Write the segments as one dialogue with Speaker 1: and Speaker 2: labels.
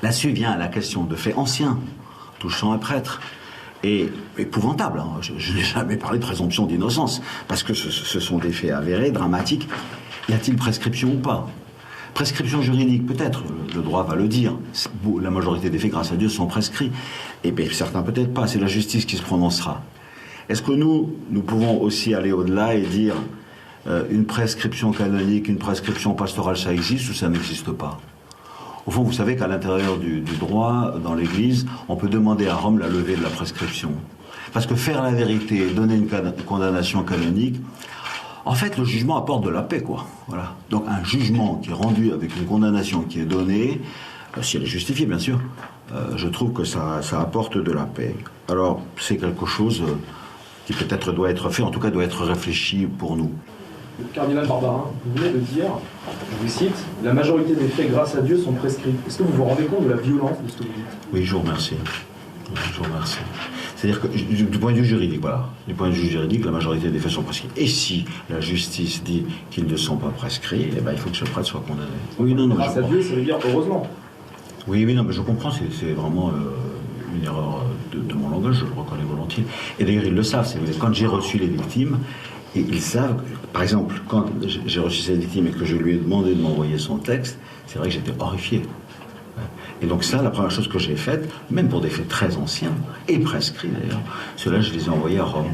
Speaker 1: Là-dessus vient la question de faits anciens, touchant un prêtre. Et épouvantable, hein. Je n'ai jamais parlé de présomption d'innocence, parce que ce sont des faits avérés, dramatiques. Y a-t-il prescription ou pas? Prescription juridique, peut-être, le droit va le dire. La majorité des faits, grâce à Dieu, sont prescrits. Et bien, certains peut-être pas, c'est la justice qui se prononcera. Est-ce que nous pouvons aussi aller au-delà et dire une prescription canonique, une prescription pastorale, ça existe ou ça n'existe pas? Au fond, vous savez qu'à l'intérieur du droit, dans l'Église, on peut demander à Rome la levée de la prescription. Parce que faire la vérité, donner une condamnation canonique, en fait, le jugement apporte de la paix, quoi. Voilà. Donc un jugement qui est rendu avec une condamnation qui est donnée, si elle est justifiée, bien sûr, je trouve que ça apporte de la paix. Alors, c'est quelque chose qui peut-être doit être fait, en tout cas doit être réfléchi pour nous.
Speaker 2: Le cardinal Barbarin, vous venez de dire, je vous cite, « La majorité des faits, grâce à Dieu, sont prescrits ». Est-ce que vous vous rendez compte de la violence de ce que vous dites?
Speaker 1: Oui, je vous remercie. Je vous remercie. C'est-à-dire que, du point de vue juridique, voilà, du point de vue juridique, la majorité des faits sont prescrits. Et si la justice dit qu'ils ne sont pas prescrits, eh ben, il faut que ce prêtre soit condamné. Oui, non, non.
Speaker 2: Grâce à Dieu, ça veut dire heureusement.
Speaker 1: Oui, non, mais je comprends, c'est vraiment une erreur de mon langage, je le reconnais volontiers. Et d'ailleurs, ils le savent, quand j'ai reçu les victimes, et ils savent, par exemple, quand j'ai reçu cette victime et que je lui ai demandé de m'envoyer son texte, c'est vrai que j'étais horrifié. Et donc ça, la première chose que j'ai faite, même pour des faits très anciens, et prescrits d'ailleurs, ceux-là, je les ai envoyés à Rome.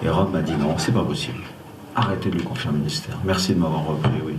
Speaker 1: Et Rome m'a dit non, c'est pas possible. Arrêtez de lui confier un ministère. Merci de m'avoir repris, oui.